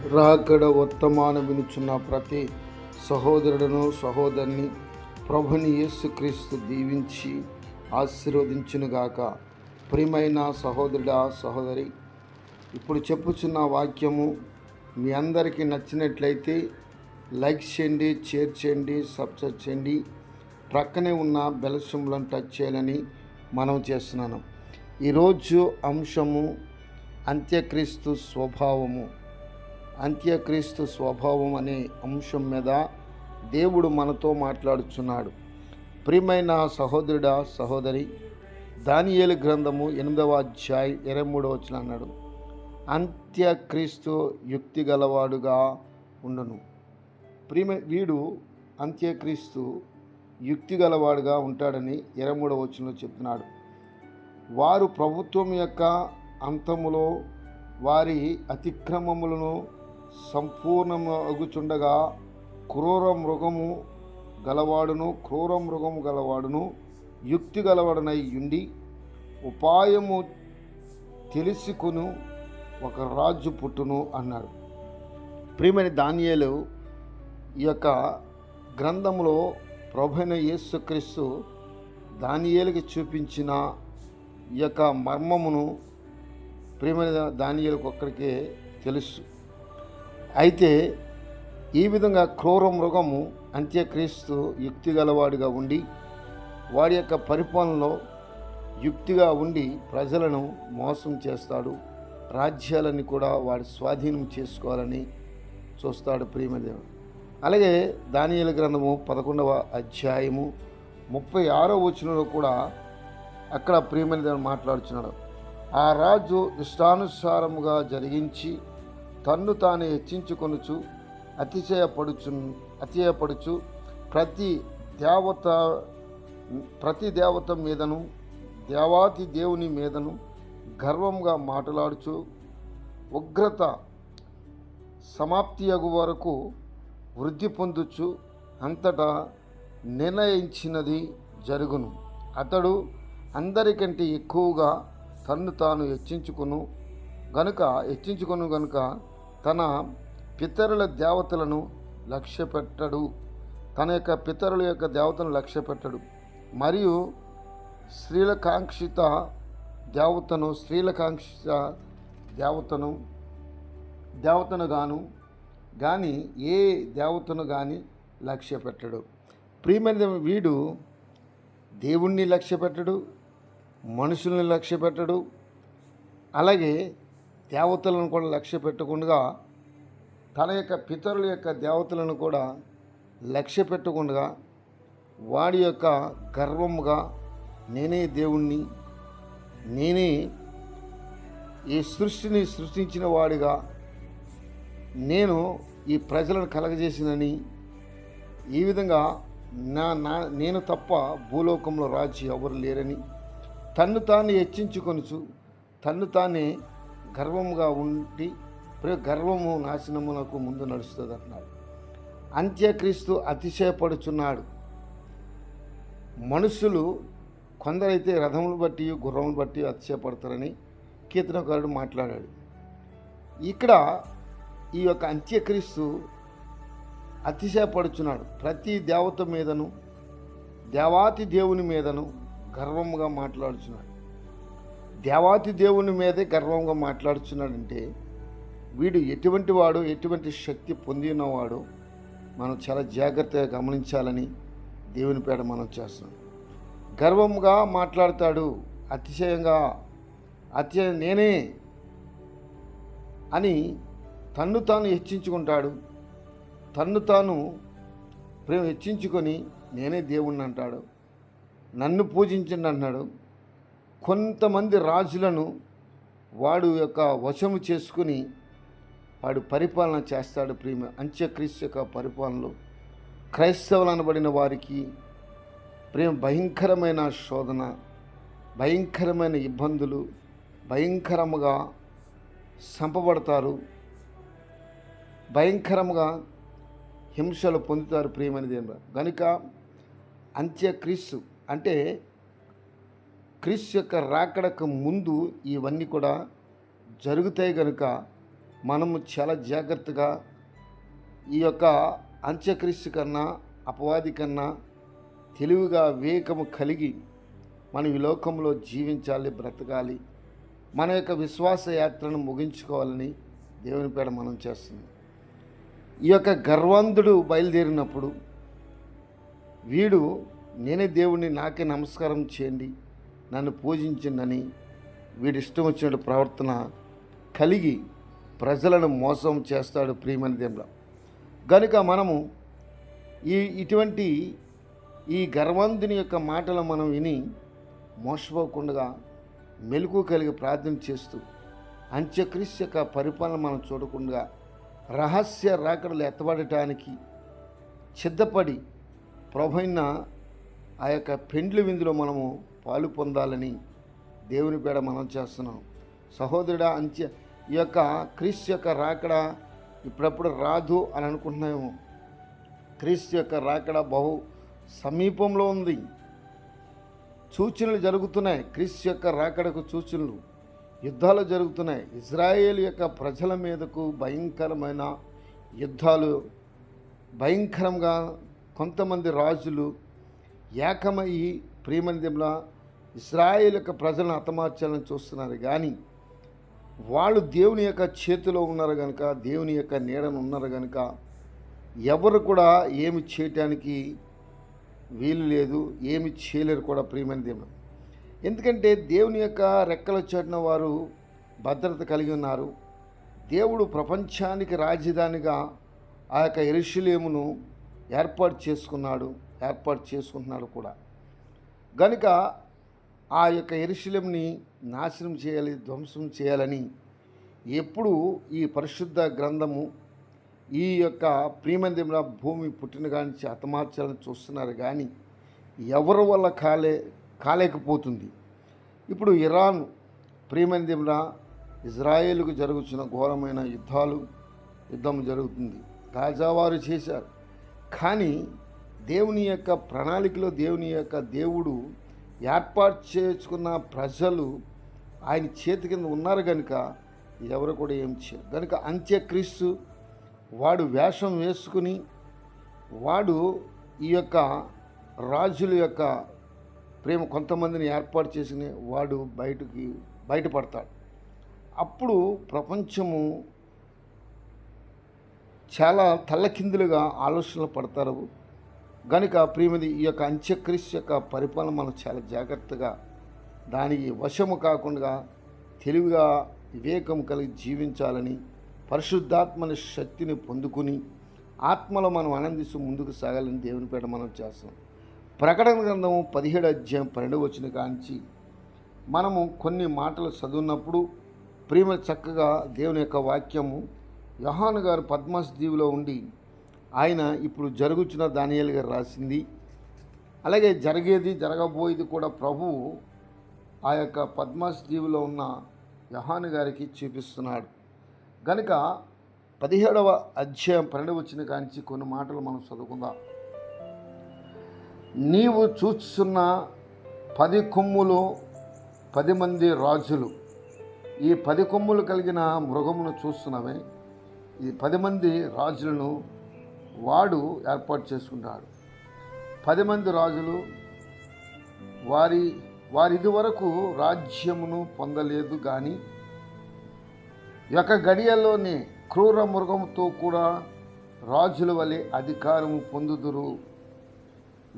రాకడ వర్తమానం వినుచున్న ప్రతి సహోదరుడును సహోదరిని ప్రభుని యేసుక్రీస్తు దీవించి ఆశీర్వదించునుగాక. ప్రియమైన సహోదరుడా సహోదరి, ఇప్పుడు చెప్పుచున్న వాక్యము మీ అందరికీ నచ్చినట్లయితే లైక్ చేయండి, షేర్ చేయండి, సబ్స్క్రైబ్ చేయండి. ప్రక్కనే ఉన్న బెల్ సింబల్ని టచ్ చేయాలని మనం చేస్తున్నాను. ఈరోజు అంశము అంత్యక్రీస్తు స్వభావము. అంత్యక్రీస్తు స్వభావం అనే అంశం మీద దేవుడు మనతో మాట్లాడుచున్నాడు. ప్రియమైన సహోదరుడా సహోదరి, దానియేలు గ్రంథము 8వ అధ్యాయం 23వ వచనం అన్నాడు, అంత్యక్రీస్తు యుక్తి గలవాడుగా ఉండును. వీడు అంత్యక్రీస్తు యుక్తి గలవాడుగా ఉంటాడని 23వ వచనంలో చెప్తున్నాడు. వారు ప్రభుత్వం యొక్క అంతములో వారి అతిక్రమములను సంపూర్ణమగుచుండగా క్రూర మృగము గలవాడును యుక్తి గలవాడునై ఉండి ఉపాయము తెలుసుకును ఒక రాజు పుట్టును అన్నాడు. ప్రియమైన దానియేలు ఈ యొక్క గ్రంథంలో ప్రభువైన యేసుక్రీస్తు దానియేలుకి చూపించిన ఈ యొక్క మర్మమును ప్రియమైన దానియేలుకు ఒక్కడికే తెలుసు. అయితే ఈ విధంగా క్రూర మృగము అంత్యక్రీస్తు యుక్తి గలవాడిగా ఉండి వాడి యొక్క పరిపాలనలో యుక్తిగా ఉండి ప్రజలను మోసం చేస్తాడు. రాజ్యాలని కూడా వాడి స్వాధీనం చేసుకోవాలని చూస్తాడు. ప్రియమైన అలాగే దానియేలు గ్రంథము 11వ అధ్యాయము 36వ వచనంలో కూడా అక్కడ ప్రియమైన దేవుడు మాట్లాడుచున్నాడు. ఆ రాజు ఇష్టానుసారముగా జరిగించి తన్ను తాను హెచ్చించుకొనుచు అతిశయపడుచు ప్రతి దేవత మీదను దేవాతి దేవుని మీదను గర్వంగా మాట్లాడుచు ఉగ్రత సమాప్తియగు వరకు వృద్ధి పొందుచు అంతటా నిర్ణయించినది జరుగును. అతడు అందరికంటే ఎక్కువగా తన్ను తాను హెచ్చించుకొను గనుక తన పితరుల దేవతలను లక్ష్యపెట్టడు. తన యొక్క పితరుల యొక్క దేవతలను లక్ష్యపెట్టడు. మరియు స్త్రీలకాంక్షిత దేవతను కానీ ఏ దేవతను కానీ లక్ష్యపెట్టడు. ప్రియమైన వీడు దేవుణ్ణి లక్ష్యపెట్టడు, మనుషుల్ని లక్ష్యపెట్టడు, అలాగే దేవతలను కూడా లక్ష్య పెట్టకుండా తన యొక్క పితరుల యొక్క దేవతలను కూడా లక్ష్య పెట్టకుండా వాడి యొక్క గర్వముగా నేనే దేవుణ్ణి, నేనే ఈ సృష్టిని సృష్టించిన వాడిగా, నేను ఈ ప్రజలను కలగజేసినని, ఈ విధంగా నేను తప్ప భూలోకంలో రాజు ఎవరు లేరని తన్ను తాను హెచ్చించుకొనుచు తన్ను తానే గర్వముగా ఉండి గర్వము నాశనమునకు ముందు నడుస్తుంది అన్నాడు. అంత్యక్రీస్తు అతిశయపడుచున్నాడు. మనుషులు కొందరైతే రథములు బట్టి గుర్రములు బట్టి అతిశయపడతారని కీర్తనకారుడు మాట్లాడాడు. ఇక్కడ ఈ యొక్క అంత్యక్రీస్తు అతిశయపడుచున్నాడు. ప్రతి దేవత మీదను దేవాతి దేవుని మీదను గర్వముగా మాట్లాడుచున్నాడు. దేవాతి దేవుని మీదే గర్వంగా మాట్లాడుచున్నాడంటే వీడు ఎటువంటి వాడు, ఎటువంటి శక్తి పొంది ఉన్నవాడు మనం చాలా జాగ్రత్తగా గమనించాలని దేవుని పేడ మనం చేస్తున్నాం. గర్వంగా మాట్లాడతాడు, నేనే అని తన్ను తాను హెచ్చించుకుంటాడు. తన్ను తాను హెచ్చించుకొని నేనే దేవుణ్ణి అంటాడు, నన్ను పూజించండి అన్నాడు. కొంతమంది రాజులను వాడు యొక్క వశము చేసుకుని వాడు పరిపాలన చేస్తాడు. అంత్యక్రీస్తు యొక్క పరిపాలనలో క్రైస్తవులు అనబడిన వారికి భయంకరమైన శోధన, భయంకరమైన ఇబ్బందులు, భయంకరముగా చంపబడతారు, భయంకరముగా హింసలు పొందుతారు. ప్రియమైనది కనుక అంత్యక్రీస్తు అంటే క్రీస్తు యొక్క రాకడకు ముందు ఇవన్నీ కూడా జరుగుతాయి. కనుక మనము చాలా జాగ్రత్తగా ఈ యొక్క అంత్యక్రీస్తు కన్నా అపవాది కన్నా తెలివిగా వివేకము కలిగి మనం ఈ లోకంలో జీవించాలి, బ్రతకాలి, మన యొక్క విశ్వాస యాత్రను ముగించుకోవాలని దేవుని పేడ మనం చేస్తుంది. ఈ యొక్క గర్వంధుడు బయలుదేరినప్పుడు వీడు నేనే దేవుణ్ణి, నాకే నమస్కారం చేయండి, నన్ను పూజించిందని వీడి ఇష్టం వచ్చినట్టు ప్రవర్తన కలిగి ప్రజలను మోసం చేస్తాడు ప్రియమైన దేవుడా. కనుక మనము ఇటువంటి ఈ గర్వంధుని యొక్క మాటలు మనం విని మోసపోకుండా మెలకు కలిగి ప్రార్థన చేస్తూ అంత్యక్రీస్తు యొక్క పరిపాలన మనం చూడకుండా రహస్య రాకడలు ఎత్తబడటానికి సిద్ధపడి ప్రభువైన ఆ యొక్క పెండ్లి విందులో మనము పాలు పొందాలని దేవుని పేడ మనం చేస్తున్నాం. సహోదరుడా, ఈ యొక్క క్రీస్తు యొక్క రాకడ ఇప్పుడప్పుడు రాదు అని అనుకుంటున్నాము. క్రీస్తు యొక్క రాకడ బహు సమీపంలో ఉంది. సూచనలు జరుగుతున్నాయి. క్రీస్తు యొక్క రాకడకు సూచనలు, యుద్ధాలు జరుగుతున్నాయి. ఇజ్రాయేల్ యొక్క ప్రజల మీదకు భయంకరమైన యుద్ధాలు, భయంకరంగా కొంతమంది రాజులు ఏకమయ్యి ప్రియమందింలో ఇజ్రాయేల్ యొక్క ప్రజలను హతమార్చాలని చూస్తున్నారు. కానీ వాళ్ళు దేవుని యొక్క చేతిలో ఉన్నారు కనుక, దేవుని యొక్క నీడను ఉన్నారు కనుక ఎవరు కూడా ఏమి చేయటానికి వీలు లేదు, ఏమి చేయలేరు కూడా ప్రియమైన దేవుడు. ఎందుకంటే దేవుని యొక్క రెక్కల చాటున వారు భద్రత కలిగి ఉన్నారు. దేవుడు ప్రపంచానికి రాజధానిగా ఆ యొక్క యెరూషలేమును ఏర్పాటు చేసుకుంటున్నాడు కూడా. కనుక ఆ యొక్క యెరూషలేముని నాశనం చేయాలి, ధ్వంసం చేయాలని ఎప్పుడు ఈ పరిశుద్ధ గ్రంథము ఈ యొక్క ప్రియమందిరంలో భూమి పుట్టిన కానించి హతమార్చాలని చూస్తున్నారు. కానీ ఎవరి వల్ల కాలేకపోతుంది. ఇప్పుడు ఇరాన్ ప్రియమందిరంలో ఇజ్రాయేలుకు జరుగుతున్న ఘోరమైన యుద్ధం జరుగుతుంది. గాజావారు చేశారు. కానీ దేవుని యొక్క ప్రణాళికలో దేవుడు ఏర్పాటు చేసుకున్న ప్రజలు ఆయన చేతి కింద ఉన్నారు కనుక ఎవరు కూడా ఏం చేయరు. కనుక అంత్యక్రీస్తు వాడు వేషం వేసుకుని వాడు ఈ యొక్క రాజుల యొక్క ప్రేమ కొంతమందిని ఏర్పాటు చేసుకుని వాడు బయటపడతాడు. అప్పుడు ప్రపంచము చాలా తల్లకిందులుగా ఆలోచనలు పడతారు. కనుక ప్రియమది ఈ యొక్క అంత్యక్రీస్తు యొక్క పరిపాలన మనం చాలా జాగ్రత్తగా దానికి వశము కాకుండా తెలివిగా వివేకం కలిగి జీవించాలని, పరిశుద్ధాత్మని శక్తిని పొందుకుని ఆత్మలో మనం ఆనందిస్తూ ముందుకు సాగాలని దేవుని పేట మనం చేస్తాం. ప్రకటన గ్రంథము 17:12 కాంచి మనము కొన్ని మాటలు చదువున్నప్పుడు ప్రేమ చక్కగా దేవుని యొక్క వాక్యము యోహాను గారు పద్మస్ దీవిలో ఉండి ఆయన ఇప్పుడు జరుగుతున్న దానియేలు గారు రాసింది, అలాగే జరగబోయేది కూడా ప్రభువు ఆ యొక్క పద్మస్ దీవిలో ఉన్న యోహాను గారికి చూపిస్తున్నాడు. కనుక 17:12 కాంచి కొన్ని మాటలు మనం చదువుకుందాం. నీవు చూస్తున్న 10 కొమ్ములు 10 మంది రాజులు, ఈ 10 కొమ్ములు కలిగిన మృగమును చూస్తున్నవే, ఈ 10 మంది రాజులను వాడు ఏర్పాటు చేసుకుంటాడు. 10 మంది రాజులు వారి ఇదివరకు రాజ్యమును పొందలేదు. కానీ యొక్క గడియల్లోనే క్రూర మృగముతో కూడా రాజుల వలె అధికారము పొందుదురు.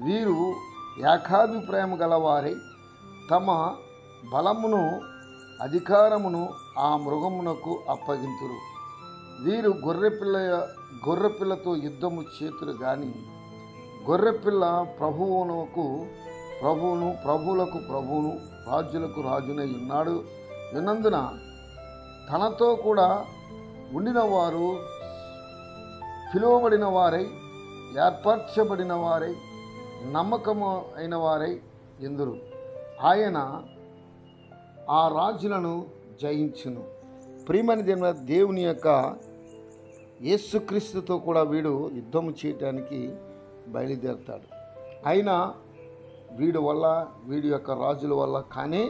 వీరు ఏకాభిప్రాయం గలవారై తమ బలమును అధికారమును ఆ మృగమునకు అప్పగింతురు. వీరు గొర్రెపిల్లతో యుద్ధము చేతురు. కానీ గొర్రెపిల్ల ప్రభువులకు రాజులకు రాజునై ఉన్నందున తనతో కూడా ఉండిన వారు పిలువబడిన వారై, ఏర్పరచబడిన వారై, నమ్మకము అయిన వారై ఎందురు. ఆయన ఆ రాజులను జయించును. ప్రియమైన దేవుని యొక్క యేసుక్రీస్తుతో కూడా వీడు యుద్ధం చేయటానికి బయలుదేరుతాడు. అయినా వీడి యొక్క రాజుల వల్ల కానే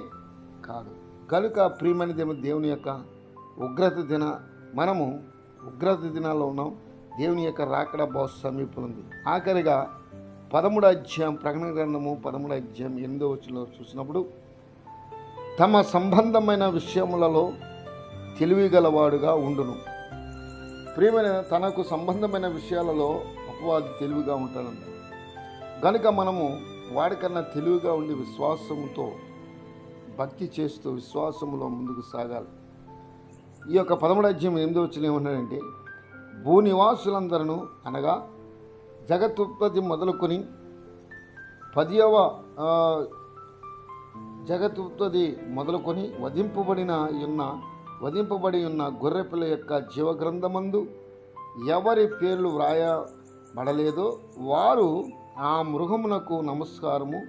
కాదు. కనుక ప్రియమైన దేవుని యొక్క ఉగ్రత మనము ఉగ్రత దినాల్లో ఉన్నాం. దేవుని యొక్క రాకడ బహు సమీపం ఉంది. ఆఖరిగా 13వ అధ్యాయం, ప్రకటన గ్రంథము 13వ అధ్యాయం 8వ వచనంలో చూసినప్పుడు, తమ సంబంధమైన విషయములలో తెలివిగలవాడుగా ఉండును. ప్రియమైన, తనకు సంబంధమైన విషయాలలో అపవాది తెలివిగా ఉంటాడంట. కనుక మనము వాడికన్నా తెలివిగా ఉండి విశ్వాసంతో భక్తి చేస్తూ విశ్వాసములో ముందుకు సాగాలి. ఈ యొక్క 13వ అధ్యాయం 8వ వచనం ఏమన్నాడంటే, భూనివాసులందరూ అనగా జగత్తుత్పత్తి మొదలుకొని 10వ జగత్తుత్పత్తి మొదలుకొని వధింపబడి ఉన్న గొర్రెపిల్ల యొక్క జీవగ్రంథమందు ఎవరి పేర్లు వ్రాయబడలేదో వారు ఆ మృగమునకు నమస్కారము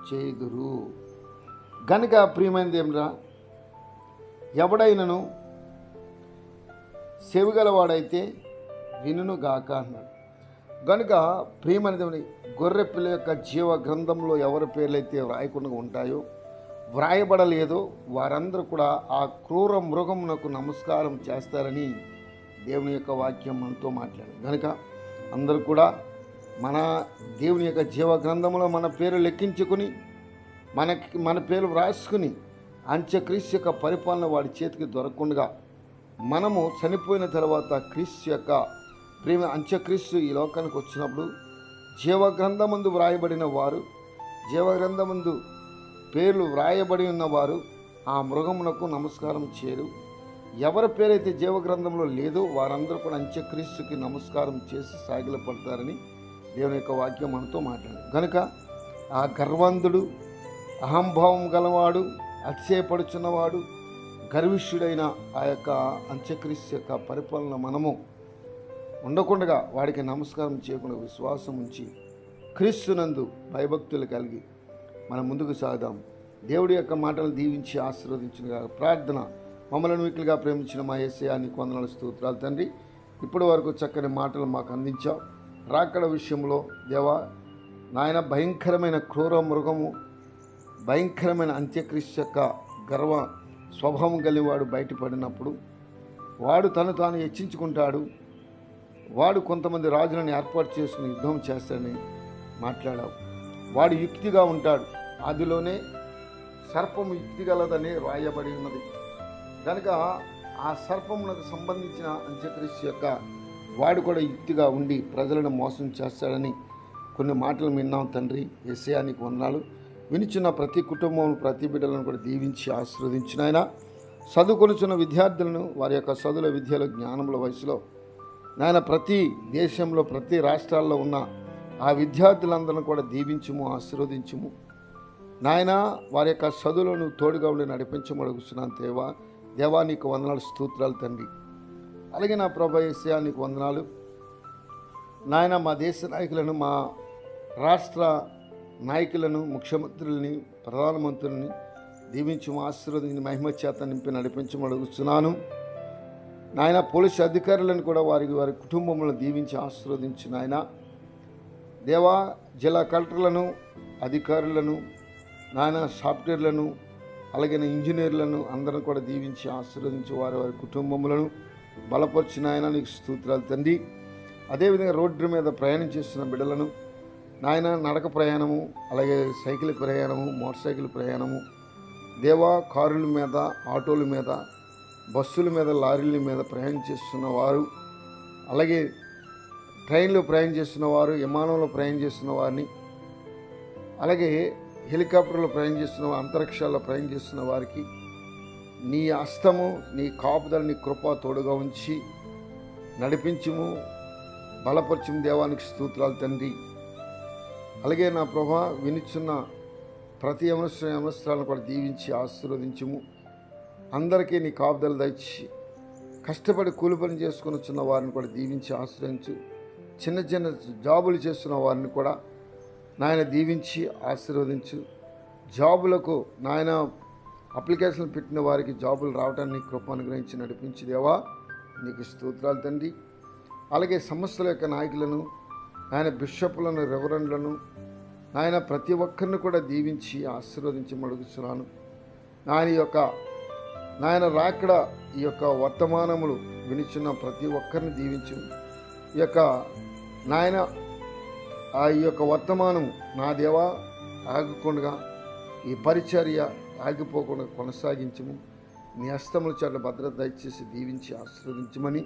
చేయుదురు. గనుక ప్రియమైనది ఏమిరా, ఎవడైనను చెవిగలవాడైతే వినును గాక అన్నాడు. కనుక ప్రియమైనది, గొర్రె పిల్ల యొక్క జీవ గ్రంథంలో ఎవరి పేర్లైతే వ్రాయకుండా ఉంటాయో, వ్రాయబడలేదో వారందరూ కూడా ఆ క్రూర మృగమునకు నమస్కారం చేస్తారని దేవుని యొక్క వాక్యం మనతో మాట్లాడింది. కనుక అందరూ కూడా మన దేవుని యొక్క జీవ గ్రంథంలో మన పేరు లెక్కించుకుని మన పేరు వ్రాసుకుని అంత్యక్రీస్తు యొక్క పరిపాలన వాడి చేతికి దొరకకుండా మనము చనిపోయిన తర్వాత క్రీస్తు యొక్క ప్రేమ అంత్యక్రీస్తు ఈ లోకానికి వచ్చినప్పుడు జీవగ్రంథమందు వ్రాయబడిన వారు, జీవగ్రంథమందు పేర్లు వ్రాయబడి ఉన్నవారు ఆ మృగమునకు నమస్కారం చేయరు. ఎవరి పేరైతే జీవగ్రంథంలో లేదో వారందరూ కూడా అంత్యక్రీస్తుకి నమస్కారం చేసి సాగిలపడతారని దేవుని యొక్క వాక్యం మనతో మాట్లాడింది. కనుక ఆ గర్వంధుడు, అహంభావం గలవాడు, అతిశయపడుచున్నవాడు, గర్విష్ఠుడైన ఆ యొక్క అంత్యక్రీస్తు యొక్క పరిపాలన మనము ఉండకుండా వాడికి నమస్కారం చేయకుండా విశ్వాసం ఉంచి క్రీస్తునందు భయభక్తులు కలిగి మనం ముందుకు సాగుదాం. దేవుడి యొక్క మాటలు దీవించి ఆశీర్వదించిన ప్రార్థన. మమ్మల్ని వీకులుగా ప్రేమించిన మా యేసయ్యా నీకు వందనాలు, స్తోత్రాలు తండ్రి. ఇప్పటి వరకు చక్కని మాటలు మాకు అందించావు. రాకడ విషయంలో దేవా నాయన, భయంకరమైన క్రూర మృగము, భయంకరమైన అంత్యక్రీస్తు యొక్క గర్వ స్వభావం కలిగివాడు బయటపడినప్పుడు వాడు తను తాను హెచ్చించుకుంటాడు. వాడు కొంతమంది రాజులను ఏర్పాటు చేసుకుని యుద్ధం చేస్తాడని మాట్లాడావు. వాడు యుక్తిగా ఉంటాడు. ఆదిలోనే సర్పము యుక్తి గలదని రాయబడి ఉన్నది. కనుక ఆ సర్పమునకు సంబంధించిన అంత్యక్రీస్తు యొక్క వాడు కూడా యుక్తిగా ఉండి ప్రజలను మోసం చేస్తాడని కొన్ని మాటలు విన్నాం తండ్రి. యేసయ్యా నీకు వందనాలు. వినిచున్న ప్రతి కుటుంబం, ప్రతి బిడ్డలను కూడా దీవించి ఆశీర్వదించిన ఆయన. చదువుకొనుచున్న విద్యార్థులను వారి యొక్క చదువుల విద్యలో జ్ఞానముల వయసులో నాయన ప్రతి దేశంలో ప్రతి రాష్ట్రాల్లో ఉన్న ఆ విద్యార్థులందరినీ కూడా దీవించుము, ఆశీర్వదించుము నాయన. వారి యొక్క చదువులను తోడుగా ఉండి నడిపించమడుగుతున్నాను దేవా నీకు వందనాలు, స్తోత్రాలు తండ్రి. అలాగే నా ప్రభు యేసయ్యా నీకు వందనాలు నాయన. మా దేశ నాయకులను, మా రాష్ట్ర నాయకులను, ముఖ్యమంత్రులని, ప్రధానమంత్రులని దీవించుము, ఆశీర్వదించి మహిమ చేత నింపి నడిపించమడుగుతున్నాను నాయన. పోలీసు అధికారులను కూడా వారి కుటుంబములను దీవించి ఆశీర్వదించు నాయన. దేవా జిల్లా కలెక్టర్లను, అధికారులను నాయన, సాఫ్ట్వేర్లను, అలాగే ఇంజనీర్లను అందరిని కూడా దీవించి ఆశీర్వదించి వారి కుటుంబములను బలపరిచిన ఆయన నీకు స్తోత్రాలు తండ్రి. అదేవిధంగా రోడ్డు మీద ప్రయాణం చేస్తున్న బిడ్డలను నాయన, నడక ప్రయాణము, అలాగే సైకిల్ ప్రయాణము, మోటార్ సైకిల్ ప్రయాణము దేవా, కారుల మీద, ఆటోల మీద, బస్సుల మీద, లారీల మీద ప్రయాణం చేస్తున్న వారు, అలాగే ట్రైన్లో ప్రయాణం చేస్తున్న వారు, విమానంలో ప్రయాణం చేస్తున్న వారిని, అలాగే హెలికాప్టర్లో ప్రయాణం చేస్తున్న అంతరిక్షాల్లో ప్రయాణం చేస్తున్న వారికి నీ హస్తము, నీ కాపుదల, నీ కృప తోడుగా ఉంచి నడిపించుము, బలపరచుము దేవానికి స్తోత్రాలు తండ్రి. అలాగే నా ప్రభా వినిచున్న ప్రతి యవనస్తులను కూడా దీవించి ఆశీర్వదించుము. అందరికీ నీ కాపుదల దయచి కష్టపడి కూలి పని చేసుకుని వచ్చిన వారిని కూడా దీవించి ఆశ్రయించు. చిన్న చిన్న జాబులు చేస్తున్న వారిని కూడా నాయన దీవించి ఆశీర్వదించు. జాబులకు నాయన అప్లికేషన్లు పెట్టిన వారికి జాబులు రావడానికి కృప అనుగ్రహించి నడిపించి దేవా నీకు స్తోత్రాలు తండ్రి. అలాగే సంస్థల యొక్క నాయకులను, ఆయన బిషప్లను, రెవరెండ్లను నాయన ప్రతి ఒక్కరిని కూడా దీవించి ఆశీర్వదించి అడుగుతున్నాను. నాయన రాకడ ఈ యొక్క వర్తమానములు వినిచున్న ప్రతి ఒక్కరిని దీవించు. ఈ యొక్క నాయన ఈ యొక్క వర్తమానం నా దేవా ఆగకుండా ఈ పరిచర్య ఆగిపోకుండా కొనసాగించము. నీ హస్తముల చాట్ల భద్రత దయచేసి దీవించి ఆశీర్వదించమని,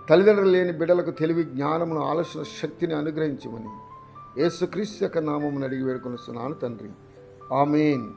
తల్లిదండ్రులు లేని బిడ్డలకు తెలివి, జ్ఞానమును, ఆలోచన శక్తిని అనుగ్రహించమని యేసుక్రీస్తు యొక్క నామమును అడిగి వేడుకొనిస్తున్నాను తండ్రి. ఆమేన్.